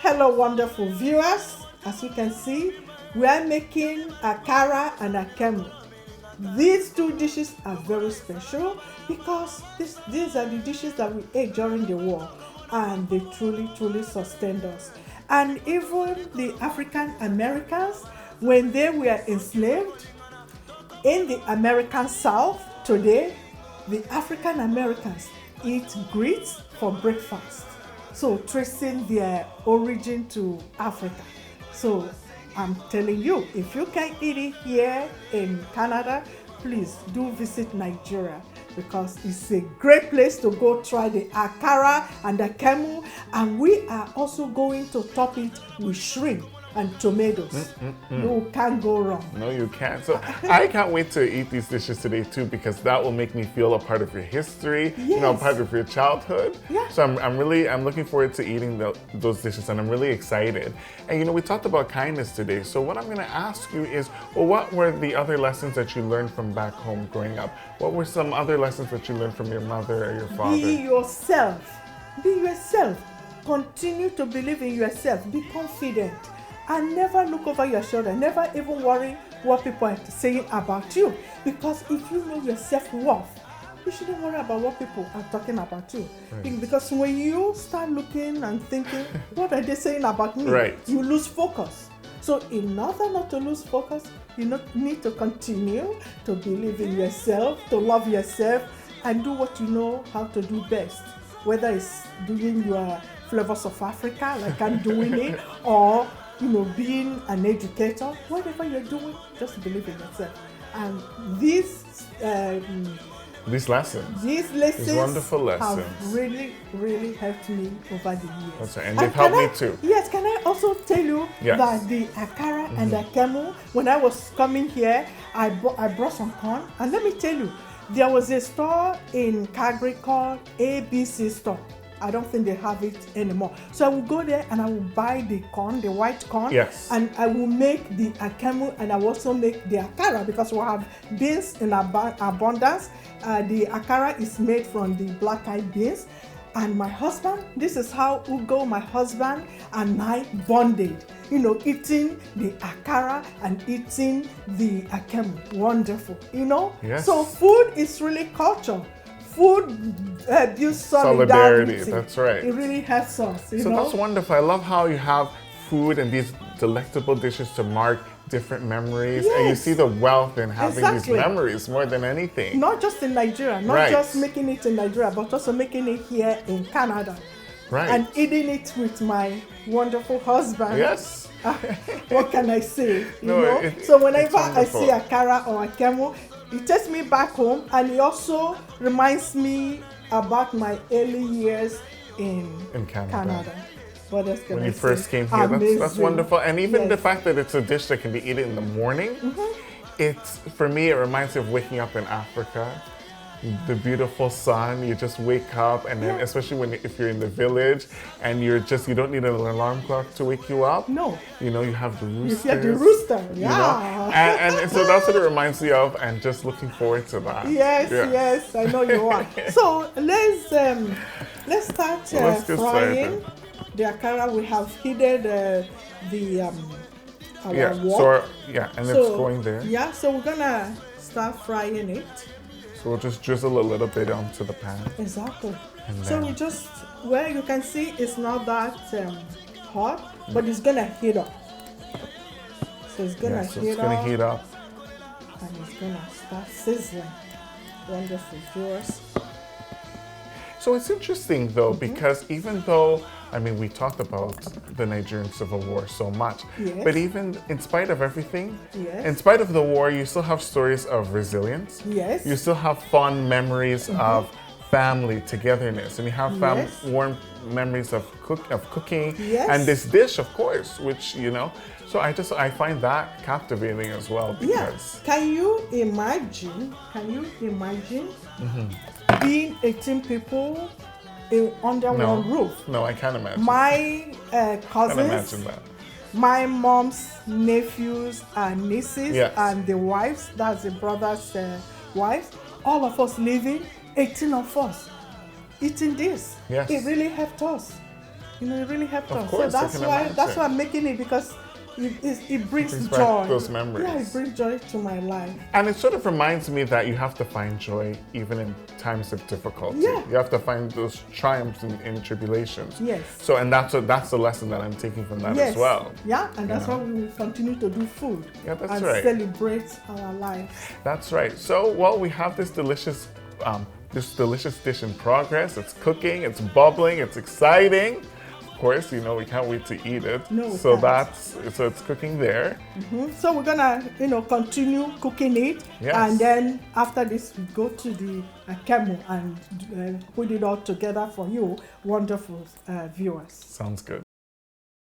Hello, wonderful viewers. As you can see, we are making Akara and Akemu. These two dishes are very special because these are the dishes that we ate during the war, and they truly sustained us. And even the African Americans, when they were enslaved in the American South today, the African Americans eat grits for breakfast. So tracing their origin to Africa. So I'm telling you, if you can eat it here in Canada, please do visit Nigeria because it's a great place to go try the Akara and the Akemu, and we are also going to top it with shrimp and tomatoes. You can't go wrong. No, you can't. So I can't wait to eat these dishes today too, because that will make me feel a part of your history, Yes. part of your childhood. Yeah. So I'm looking forward to eating those dishes, and I'm really excited. And we talked about kindness today. So what I'm going to ask you is, well, what were the other lessons that you learned from back home growing up? What were some other lessons that you learned from your mother or your father? Be yourself. Be yourself. Continue to believe in yourself. Be confident. And never look over your shoulder. Never even worry what people are saying about you. Because if you know your self-worth, you shouldn't worry about what people are talking about you. Right. Because when you start looking and thinking, what are they saying about me? Right. You lose focus. So in order not to lose focus, you need to continue to believe in yourself, to love yourself, and do what you know how to do best. Whether it's doing your flavors of Africa, like I'm doing it, or being an educator, whatever you're doing, just believe in yourself. And these lessons, these wonderful lessons, have really helped me over the years. That's right. And they've helped me too. Yes, can I also tell you that the Akara and the Akemu, when I was coming here, I brought some corn, and let me tell you, there was a store in Calgary called ABC store. I don't think they have it anymore. So I will go there and I will buy the corn, the white corn. Yes. And I will make the Akemu, and I will also make the Akara because we have beans in abundance. The Akara is made from the black-eyed beans. And my husband, this is how Ugo, my husband, and I bonded. Eating the Akara and eating the Akemu. Wonderful, Yes. So food is really culture. Food builds solidarity. That's right. It really helps us. So that's wonderful. I love how you have food and these delectable dishes to mark different memories. Yes. And you see the wealth in having Exactly. these memories more than anything. Not just in Nigeria, not Right. just making it in Nigeria, but also making it here in Canada. Right. And eating it with my wonderful husband. Yes. What can I say? No, So whenever it's I see wonderful. Akara or Akemu, it takes me back home, and it also reminds me about my early years in Canada. What else can When I you say? first came here, that's Amazing. wonderful. And even Yes. the fact that it's a dish that can be eaten in the morning, for me, it reminds me of waking up in Africa. The beautiful sun, you just wake up, and then especially if you're in the village and you don't need an alarm clock to wake you up. No. You have the roosters. You hear the rooster, yeah. And so that's what it reminds me of, and just looking forward to that. Yes, I know you are. So let's start Let's get frying started. the Akara. We have heated our wok. And it's going there. Yeah, so we're gonna start frying it. So we'll just drizzle a little bit onto the pan. Exactly. And So then- we just, you can see it's not that hot, but it's gonna heat up. So it's gonna So heat it's going up, to heat up. and it's gonna start sizzling. Wonderful viewers. So it's interesting though, because even though, we talked about the Nigerian Civil War so much, Yes. but even in spite of everything, Yes. in spite of the war, you still have stories of resilience. Yes. You still have fond memories of family togetherness, and you have Yes. warm memories of cooking, Yes. and this dish, of course, which So I find that captivating as well, because Can you imagine being 18 people under one roof? No, I can't imagine. My I can't cousins, imagine that. my mom's nephews and nieces, Yes. and the wives, that's the brother's wives, all of us living, 18 of us, eating this. Yes. It really helped us. it really helped Of us. course, So I that's can why imagine. I'm making it, because it brings Back joy. those memories. Yeah, it brings joy to my life. And it sort of reminds me that you have to find joy even in times of difficulty. Yeah. You have to find those triumphs in tribulations. Yes. So, and that's the lesson that I'm taking from that as well. Yeah, and that's why we will continue to do food. Yeah, that's and right. Celebrate our lives. That's right. So, well, we have this delicious dish in progress. It's cooking, it's bubbling, it's exciting. Of course, we can't wait to eat it. No, we so can't. so it's cooking there. So we're gonna, continue cooking it, Yes. and then after this we go to the Akemu and put it all together for you, wonderful viewers. Sounds good.